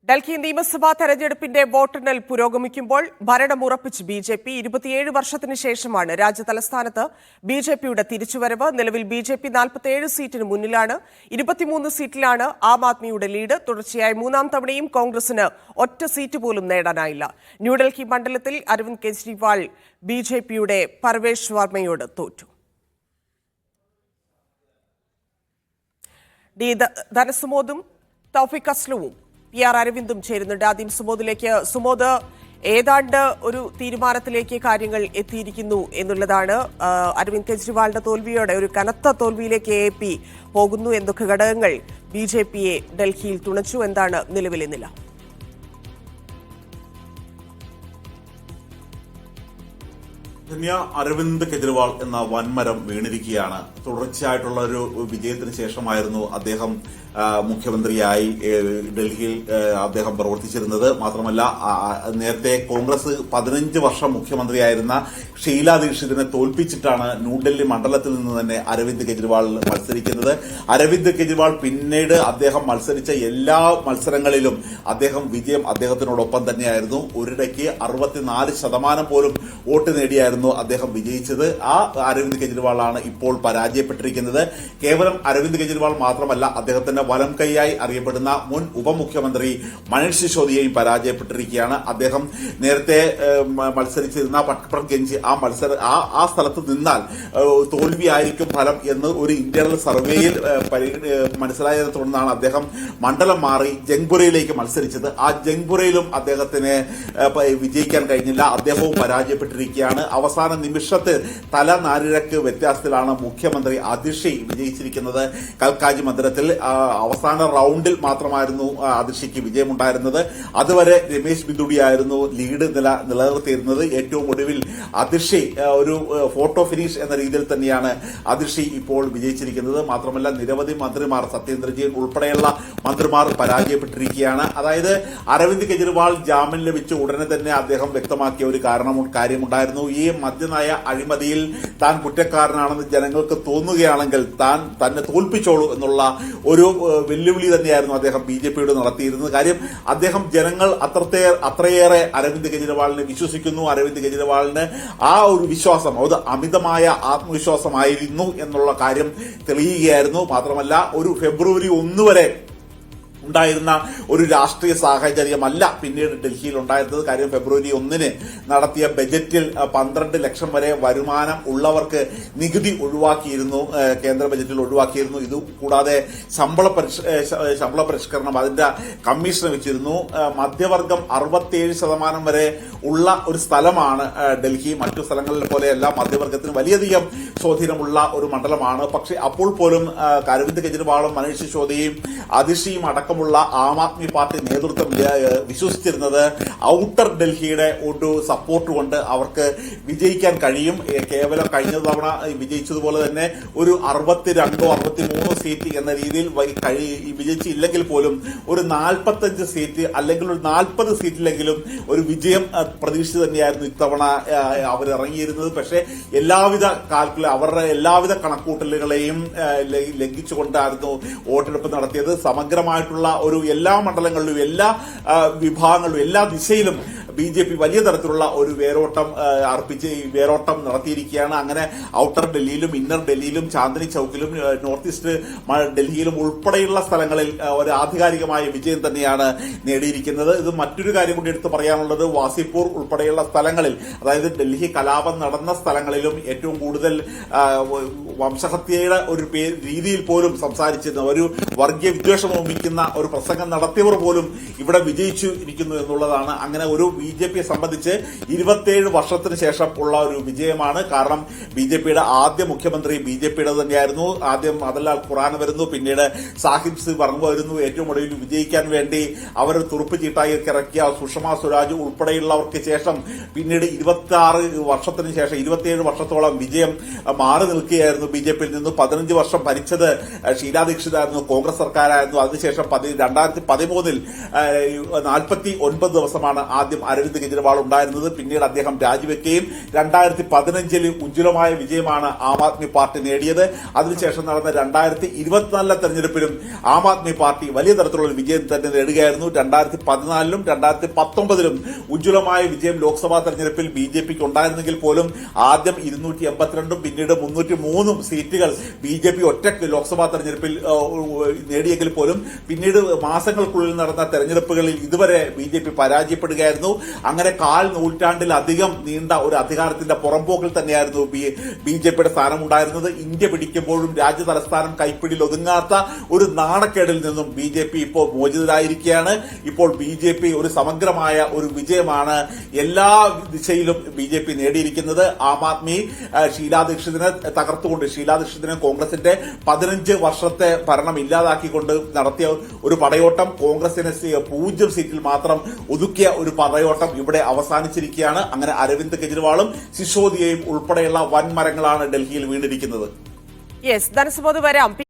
ഡൽഹി നിയമസഭാ തെരഞ്ഞെടുപ്പിന്റെ വോട്ടെണ്ണൽ പുരോഗമിക്കുമ്പോൾ ഭരണമുറപ്പിച്ച് ബി.ജെ.പി. 27 വർഷത്തിന് ശേഷമാണ് രാജ്യതലസ്ഥാനത്ത് ബി.ജെ.പിയുടെ തിരിച്ചുവരവ്. നിലവിൽ ബി.ജെ.പി. 47 സീറ്റിന് മുന്നിലാണ്. 23 സീറ്റിലാണ് ആം ആദ്മിയുടെ ലീഡ്. തുടർച്ചയായ മൂന്നാം തവണയും കോൺഗ്രസിന് ഒറ്റ സീറ്റ് പോലും നേടാനായില്ല. ന്യൂഡൽഹി മണ്ഡലത്തിൽ അരവിന്ദ് കെജ്രിവാൾ ബി.ജെ.പിയുടെ പർവേഷ് വർമ്മയോട് തോറ്റു. ധനസുമോദും തൗഫീഖ് അസ്ലവും പി.ആർ. അരവിന്ദും ചേരുന്നുണ്ട്. ആദ്യം സുമോദിലേക്ക്. സുമോദ്, ഏതാണ്ട് ഒരു തീരുമാനത്തിലേക്ക് കാര്യങ്ങൾ എത്തിയിരിക്കുന്നു എന്നുള്ളതാണ്. അരവിന്ദ് കെജ്രിവാളിന്റെ തോൽവിയോടെ ഒരു കനത്ത തോൽവിയിലേക്ക് AP പോകുന്നു. എന്തൊക്കെ ഘടകങ്ങൾ ബി.ജെ.പിയെ ഡൽഹിയിൽ തുണച്ചു? എന്താണ് നിലവിലെ നില? അരവിന്ദ് കെജ്രിവാൾ എന്ന വൻമരം വീണിരിക്കുകയാണ്. തുടർച്ചയായിട്ടുള്ള ഒരു വിജയത്തിന് ശേഷമായിരുന്നു അദ്ദേഹം മുഖ്യമന്ത്രിയായി ഡൽഹിയിൽ അദ്ദേഹം പ്രവർത്തിച്ചിരുന്നത്. മാത്രമല്ല, നേരത്തെ കോൺഗ്രസ് 15 വർഷം മുഖ്യമന്ത്രിയായിരുന്ന ഷീല ദീക്ഷിതിനെ തോൽപ്പിച്ചിട്ടാണ് ന്യൂഡൽഹി മണ്ഡലത്തിൽ നിന്ന് തന്നെ അരവിന്ദ് കെജ്രിവാൾ മത്സരിക്കുന്നത്. അരവിന്ദ് കെജ്രിവാൾ പിന്നീട് അദ്ദേഹം മത്സരിച്ച എല്ലാ മത്സരങ്ങളിലും വിജയം അദ്ദേഹത്തിനോടൊപ്പം തന്നെയായിരുന്നു. ഒരിടയ്ക്ക് 64% പോലും വോട്ട് നേടിയായിരുന്നു അദ്ദേഹം വിജയിച്ചത്. ആ അരവിന്ദ് കെജ്രിവാളാണ് ഇപ്പോൾ പരാജയപ്പെട്ടിരിക്കുന്നത്. കേവലം അരവിന്ദ് കെജ്രിവാൾ മാത്രമല്ല, അദ്ദേഹത്തിന്റെ വലം കൈയായി അറിയപ്പെടുന്ന മുൻ ഉപമുഖ്യമന്ത്രി മനീഷ് സിസോദിയയും പരാജയപ്പെട്ടിരിക്കുകയാണ്. അദ്ദേഹം നേരത്തെ മത്സരിച്ചിരുന്ന പട്പ്രഗഞ്ച് ആ സ്ഥലത്ത് നിന്നാൽ തോൽവിയായിരിക്കും ഫലം എന്ന് ഒരു ഇന്റേണൽ സർവേയിൽ മനസ്സിലായതിനെ തുടർന്നാണ് അദ്ദേഹം മണ്ഡലം മാറി ജംഗ്പുരയിലേക്ക് മത്സരിച്ചത്. ആ ജംഗ്പുരയിലും അദ്ദേഹത്തിന് വിജയിക്കാൻ കഴിഞ്ഞില്ല. അദ്ദേഹവും പരാജയപ്പെട്ടിരിക്കുകയാണ്. അവസാന നിമിഷത്തിൽ തല നാരിഴക്ക് വ്യത്യാസത്തിലാണ് മുഖ്യമന്ത്രി അതിഷി വിജയിച്ചിരിക്കുന്നത്. കൽക്കാജി മന്ദിരത്തിൽ അവസാന റൌണ്ടിൽ മാത്രമായിരുന്നു അതിഷിക്ക് വിജയമുണ്ടായിരുന്നത്. അതുവരെ രമേശ് ബിന്ദുടിയായിരുന്നു ലീഡ് നിലനിർത്തിയിരുന്നത്. ഏറ്റവും ഒടുവിൽ അതിഷി ഒരു ഫോട്ടോ ഫിനിഷ് എന്ന രീതിയിൽ തന്നെയാണ് അതിഷി ഇപ്പോൾ വിജയിച്ചിരിക്കുന്നത്. മാത്രമല്ല, നിരവധി മന്ത്രിമാർ, സത്യേന്ദ്ര ജെയിൻ ഉൾപ്പെടെയുള്ള മന്ത്രിമാർ പരാജയപ്പെട്ടിരിക്കുകയാണ്. അതായത് അരവിന്ദ് കെജ്രിവാൾ ജാമ്യം ലഭിച്ച ഉടനെ തന്നെ അദ്ദേഹം വ്യക്തമാക്കിയ ഒരു കാര്യമുണ്ടായിരുന്നു. ഈ മദ്യനയ അഴിമതിയിൽ താൻ കുറ്റക്കാരനാണെന്ന് ജനങ്ങൾക്ക് തോന്നുകയാണെങ്കിൽ തന്നെ തോൽപ്പിച്ചോളൂ എന്നുള്ള ഒരു വെല്ലുവിളി തന്നെയായിരുന്നു അദ്ദേഹം ബി.ജെ.പിയോട് നടത്തിയിരുന്നത്. കാര്യം, ജനങ്ങൾ അത്രയേറെ അരവിന്ദ് കെജ്രിവാളിനെ വിശ്വസിക്കുന്നു. അരവിന്ദ് കെജ്രിവാളിന് ആ ഒരു വിശ്വാസം അത് അമിതമായ ആത്മവിശ്വാസമായിരുന്നു എന്നുള്ള കാര്യം തെളിയുകയായിരുന്നു. മാത്രമല്ല, ഒരു ഫെബ്രുവരി 1 വരെ ഉണ്ടായിരുന്ന ഒരു രാഷ്ട്രീയ സാഹചര്യമല്ല പിന്നീട് ഡൽഹിയിൽ ഉണ്ടായിരുന്നത്. കാര്യം, ഫെബ്രുവരി 1 നടത്തിയ ബജറ്റിൽ 12 ലക്ഷം വരെ വരുമാനം ഉള്ളവർക്ക് നികുതി ഒഴിവാക്കിയിരുന്നു, കേന്ദ്ര ബജറ്റിൽ ഒഴിവാക്കിയിരുന്നു. ഇത് കൂടാതെ ശമ്പള പരിഷ്കരണം അതിന്റെ കമ്മീഷൻ വെച്ചിരുന്നു. മധ്യവർഗം 67% വരെ ഉള്ള ഒരു സ്ഥലമാണ് ഡൽഹി. മറ്റു സ്ഥലങ്ങളിലെ പോലെയല്ല, മധ്യവർഗത്തിന് വലിയധികം സ്വാധീനമുള്ള ഒരു മണ്ഡലമാണ്. പക്ഷേ അപ്പോൾ പോലും അരവിന്ദ് കെജ്രിവാളും മനീഷ് സിസോദിയയും അതിഷിയും അടക്കം ആം ആദ്മി പാർട്ടി നേതൃത്വം വിശ്വസിച്ചിരുന്നത് ഔട്ടർ ഡൽഹിയുടെ ഒരു സപ്പോർട്ട് കൊണ്ട് അവർക്ക് വിജയിക്കാൻ കഴിയും. കേവലം കഴിഞ്ഞ തവണ വിജയിച്ചതുപോലെ തന്നെ ഒരു 62 63 സീറ്റ് എന്ന രീതിയിൽ വിജയിച്ചില്ലെങ്കിൽ പോലും ഒരു 45 സീറ്റ് അല്ലെങ്കിൽ ഒരു 40 സീറ്റിലെങ്കിലും ഒരു വിജയം പ്രതീക്ഷിച്ച് തന്നെയായിരുന്നു ഇത്തവണ അവരിറങ്ങിയിരുന്നത്. പക്ഷേ അവരുടെ എല്ലാവിധ കണക്കൂട്ടലുകളെയും ലംഘിച്ചുകൊണ്ടായിരുന്നു വോട്ടെടുപ്പ് നടത്തിയത്. സമഗ്രമായിട്ടുള്ള ഒരു എല്ലാ മണ്ഡലങ്ങളിലും എല്ലാ വിഭാഗങ്ങളിലും എല്ലാ ദിശയിലും ബി.ജെ.പി. വലിയ തരത്തിലുള്ള ഒരു വേരോട്ടം നടത്തിയിരിക്കുകയാണ്. അങ്ങനെ ഔട്ടർ ഡൽഹിയിലും ഇന്നർ ഡൽഹിയിലും ചാന്ദിനി ചൌക്കിലും നോർത്ത് ഈസ്റ്റ് ഡൽഹിയിലും ഉൾപ്പെടെയുള്ള സ്ഥലങ്ങളിൽ ഒരു ആധികാരികമായ വിജയം തന്നെയാണ് നേടിയിരിക്കുന്നത്. ഇത് മറ്റൊരു കാര്യം കൂടി എടുത്തു പറയാനുള്ളത്, വാസിപ്പൂർ ഉൾപ്പെടെയുള്ള സ്ഥലങ്ങളിൽ, അതായത് ഡൽഹി കലാപം നടന്ന സ്ഥലങ്ങളിലും ഏറ്റവും കൂടുതൽ വംശഹത്യയുടെ ഒരു രീതിയിൽ പോലും സംസാരിച്ചിരുന്ന, ഒരു വർഗീയ വിദ്വേഷം ഓർമ്മിക്കുന്ന ഒരു പ്രസംഗം നടത്തിയവർ പോലും ഇവിടെ വിജയിച്ചു ഇരിക്കുന്നു എന്നുള്ളതാണ്. അങ്ങനെ ഒരു ബി.ജെ.പിയെ സംബന്ധിച്ച് 27 വർഷത്തിന് ശേഷം ഉള്ള ഒരു വിജയമാണ്. കാരണം, ബി.ജെ.പിയുടെ ആദ്യ മുഖ്യമന്ത്രി ബി.ജെ.പിയുടെ തന്നെയായിരുന്നു. ആദ്യം മദൻലാൽ ഖുറാന വരുന്നു, പിന്നീട് സാഹിബ് സിംഗ് വർമ്മ വരുന്നു. ഏറ്റവും ഒടുവിൽ വിജയിക്കാൻ വേണ്ടി അവർ തുറുപ്പ് ചീട്ടായി ഇറക്കിയ സുഷമ സ്വരാജ് ഉൾപ്പെടെയുള്ളവർക്ക് ശേഷം പിന്നീട് 26 വർഷത്തിന് ശേഷം 27 വർഷത്തോളം വിജയം മാറി നിൽക്കുകയായിരുന്നു ബി.ജെ.പിയിൽ നിന്ന്. 15 വർഷം ഭരിച്ചത് ഷീലാ ദീക്ഷിതായിരുന്നു, കോൺഗ്രസ് സർക്കാരായിരുന്നു. അതിനുശേഷം 2013 49 ദിവസമാണ് ആദ്യം അരവിന്ദ് കെജ്രിവാൾ ഉണ്ടായിരുന്നത്. പിന്നീട് അദ്ദേഹം രാജിവെക്കുകയും 2015 ഉജ്ജ്വലമായ വിജയമാണ് ആം ആദ്മി പാർട്ടി നേടിയത്. അതിനുശേഷം നടന്ന 2024 തെരഞ്ഞെടുപ്പിലും ആം ആദ്മി പാർട്ടി വലിയ തരത്തിലുള്ള വിജയം തന്നെ നേടുകയായിരുന്നു. 2014 2019 ഉജ്ജ്വലമായ വിജയം ലോക്സഭാ തെരഞ്ഞെടുപ്പിൽ BJPക്ക് ഉണ്ടായിരുന്നെങ്കിൽ പോലും ആദ്യം 282 പിന്നീട് 303 സീറ്റുകൾ BJP ഒറ്റയ്ക്ക് ലോക്സഭാ തെരഞ്ഞെടുപ്പിൽ നേടിയെങ്കിൽ പോലും പിന്നീട് മാസങ്ങൾക്കുള്ളിൽ നടന്ന തെരഞ്ഞെടുപ്പുകളിൽ ഇതുവരെ BJP പരാജയപ്പെടുകയായിരുന്നു. അങ്ങനെ നൂറ്റാണ്ടിലധികം നീണ്ട ഒരു അധികാരത്തിന്റെ പുറംപോക്കിൽ തന്നെയായിരുന്നു BJPയുടെ സ്ഥാനമുണ്ടായിരുന്നത്. ഇന്ത്യ പിടിക്കുമ്പോഴും രാജ്യ തലസ്ഥാനം കൈപ്പിടിയിൽ ഒതുങ്ങാത്ത ഒരു നാണക്കേടിൽ നിന്നും BJP ഇപ്പോൾ മോചിതരായിരിക്കുകയാണ്. ഇപ്പോൾ BJP ഒരു സമഗ്രമായ ഒരു വിജയമാണ് എല്ലാ ദിശയിലും BJP നേടിയിരിക്കുന്നത്. ആം ആദ്മി ഷീലാ ദീക്ഷിതിനെ തകർത്തുകൊണ്ട്, ഷീലാ ദീക്ഷിതിനെ കോൺഗ്രസിന്റെ 15 വർഷത്തെ ഭരണം ഇല്ലാതാക്കിക്കൊണ്ട് നടത്തിയ ഒരു പടയോട്ടം, കോൺഗ്രസിനെ 0 സീറ്റിൽ മാത്രം ഒതുക്കിയ ഒരു പടയോട്ടം ഇവിടെ അവസാനിച്ചിരിക്കുകയാണ്. അങ്ങനെ അരവിന്ദ് കെജ്രിവാളും സിസോദിയയും ഉൾപ്പെടെയുള്ള വൻമരങ്ങളാണ് ഡൽഹിയിൽ വീണിരിക്കുന്നത്. യെസ്, ധനസുബോധ് വരാം.